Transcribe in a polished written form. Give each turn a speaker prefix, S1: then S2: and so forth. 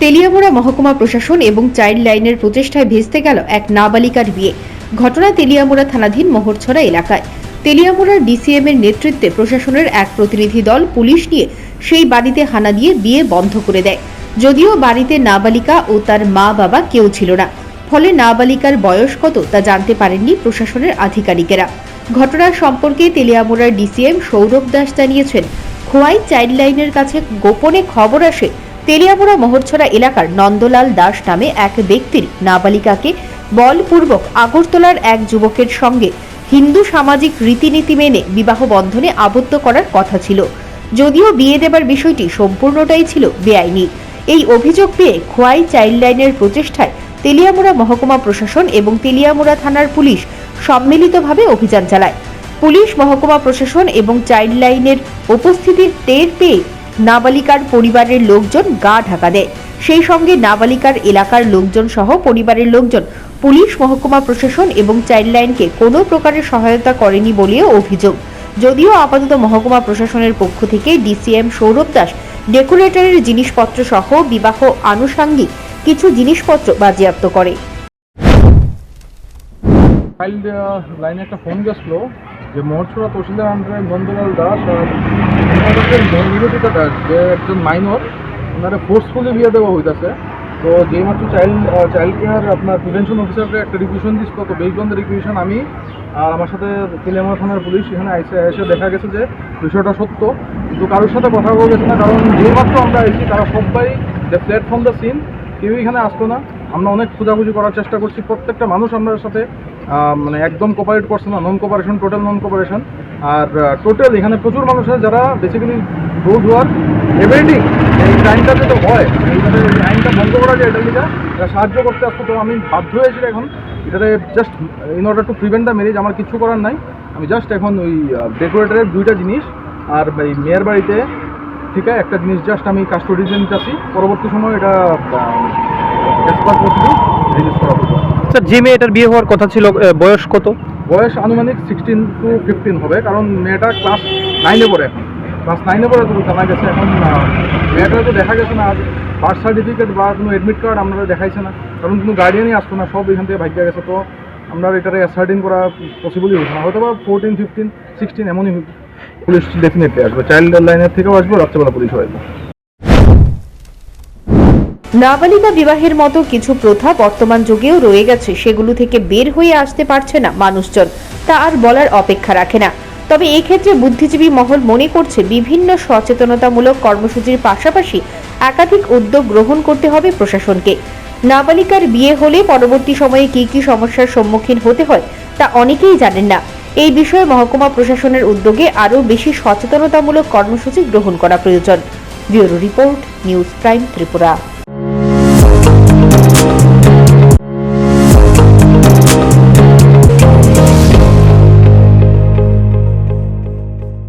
S1: তেলিয়ামুড়া মহকুমা প্রশাসন এবং চাইল্ড লাইনের প্রচেষ্টায় ভেস্তে গেল এক নাবালিকার বিয়ে। ঘটনা তেলিয়ামুড়া থানাধীন মোহরছড়া এলাকায়। তেলিয়ামুড়ার ডিসিএম এর নেতৃত্বে প্রশাসনের এক প্রতিনিধি দল পুলিশ নিয়ে সেই বাড়িতে হানা দিয়ে বিয়ে বন্ধ করে দেয়। যদিও বাড়িতে নাবালিকা ও তার মা বাবা কেউ ছিল না, ফলে নাবালিকার বয়স কত তা জানতে পারেননি প্রশাসনের আধিকারিকেরা। ঘটনা সম্পর্কে তেলিয়ামুড়ার ডিসিএম সৌরভ দাস জানিয়েছেন, খোয়াই চাইল্ড লাইনের কাছে গোপনে খবর আসে তেলিয়ামুড়া মোহরছড়া এলাকার নন্দলাল দাস নামে এক ব্যক্তির নাবালিকাকে বলপূর্বক আগরতলার এক যুবকের সঙ্গে হিন্দু সামাজিক রীতিনীতি মেনে বিবাহ বন্ধনে আবদ্ধ করার কথা ছিল। যদিও বিয়ে দেবার বিষয়টি সম্পূর্ণটাই ছিল বেআইনি। এই অভিযোগ পেয়ে খোয়াই চাইল্ড লাইনের প্রচেষ্টায় তেলিয়ামুড়া মহকুমা প্রশাসন এবং তেলিয়ামুড়া থানার পুলিশ সম্মিলিতভাবে অভিযান চালায়। পুলিশ, মহকুমা প্রশাসন এবং চাইল্ড লাইনের উপস্থিতির টের পেয়ে নাবালিকার পরিবারের লোকজন গা ঢাকা দেয়। সেই সঙ্গে নাবালিকার এলাকার লোকজন সহ পরিবারের লোকজন পুলিশ, মহকুমা প্রশাসন এবং চাইল্ড লাইনকে কোনো প্রকারের সহায়তা করেনি বলেও অভিযোগ। যদিও আপাতত মহকুমা প্রশাসনের পক্ষ থেকে ডিসিএম সৌরভ দাস ডেকোরেটরের জিনিসপত্র সহ বিবাহ আনুষঙ্গিক কিছু জিনিসপত্র বাজেয়াপ্ত করে।
S2: চাইল্ড লাইনে একটা ফোন গেছিল যে মোহরছড়া তহসিলদার আন্ডারে নন্দলাল দাস আর নিবেদিতা দাস, যে একজন মাইনর, ওনারা ফোর্সফুলি বিয়ে দেওয়া হইতেছে। তো যেই মাত্র চাইল্ড কেয়ার আপনার প্রিভেনশন অফিসারকে একটা রিকুয়েশন দিচ্ছিল, তো বেসড অন দ্য রিকুয়েশন আমি আর আমার সাথে তেলিয়ামুড়া থানার পুলিশ এখানে এসে দেখা গেছে যে বিষয়টা সত্য, কিন্তু কারোর সাথে কথা বলা গেছে না। কারণ যেই মাত্র আমরা এসেছি তারা সবাই the flat from the scene, কেউ এখানে আসতো না। আমরা অনেক খোঁজাখুঁজি করার চেষ্টা করছি, প্রত্যেকটা মানুষ আমাদের সাথে মানে একদম কোপারেট করছে না, নন কোপারেশন, টোটাল নন কোপারেশন। আর টোটাল এখানে প্রচুর মানুষ আছে যারা বেসিক্যালি রোজ ওয়ার এভরিথিং এই টাইমটা যেটা হয় এইভাবে আইনটা বন্ধ করা যায় এটা লিখা সাহায্য করতে আসতো। তো আমি বাধ্য হয়েছি এখন এটাতে just in order to prevent the marriage. আমার কিছু করার নাই, আমি জাস্ট এখন ওই ডেকোরেটরের 2টা জিনিস আর এই মেয়ের বাড়িতে ঠিক আছে একটা জিনিস জাস্ট আমি কাস্টোডিতে নিতেছি। পরবর্তী সময় এটা এক্সপার্ট প্রসিডিউর রিলিজ করা হবে।
S3: স্যার, যে মেয়েটার বিয়ে হওয়ার কথা ছিল বয়স কত?
S2: বয়স আনুমানিক 16 to 15 হবে, কারণ মেয়েটা ক্লাস 9-এ পড়ে। এখন ক্লাস 9-এ পড়ে তো জানা গেছে। এখন মেয়েটা তো দেখা গেছে না, বার্থ সার্টিফিকেট বা কোনো অ্যাডমিট কার্ড আমরা দেখাইছে না, কারণ কোনো গার্ডিয়ানই আসতো না, সব এখান থেকে ভাগ্যা গেছে। তো আমরা এটারে অ্যাসার্টিন করা পসিবলই হচ্ছে না, হয়তো বা 14, 15, 16 এমনই পুলিশ ডেফিনেটলি আসবে। চাইল্ড লাইনের থেকেও আসবে, রাত্রেবেলা পুলিশ হয়ে যাবে।
S1: নাবালিকা বিবাহের মতো কিছু প্রথা বর্তমান যুগেও রয়ে গেছে, সেগুলো থেকে বের হয়ে আসতে পারছে না মানুষজন, তা আর বলার অপেক্ষা রাখে না। তবে এক্ষেত্রে বুদ্ধিজীবী মহল মনে করছে বিভিন্ন সচেতনতামূলক কর্মসূচির পাশাপাশি একাধিক উদ্যোগ গ্রহণ করতে হবে প্রশাসনকে। নাবালিকার বিয়ে হলে পরবর্তী সময়ে কি কি সমস্যার সম্মুখীন হতে হয় তা অনেকেই জানেন না। এই বিষয়ে মহকুমা প্রশাসনের উদ্যোগে আরও বেশি সচেতনতামূলক কর্মসূচি গ্রহণ করা প্রয়োজন। Bureau report, news prime Tripura.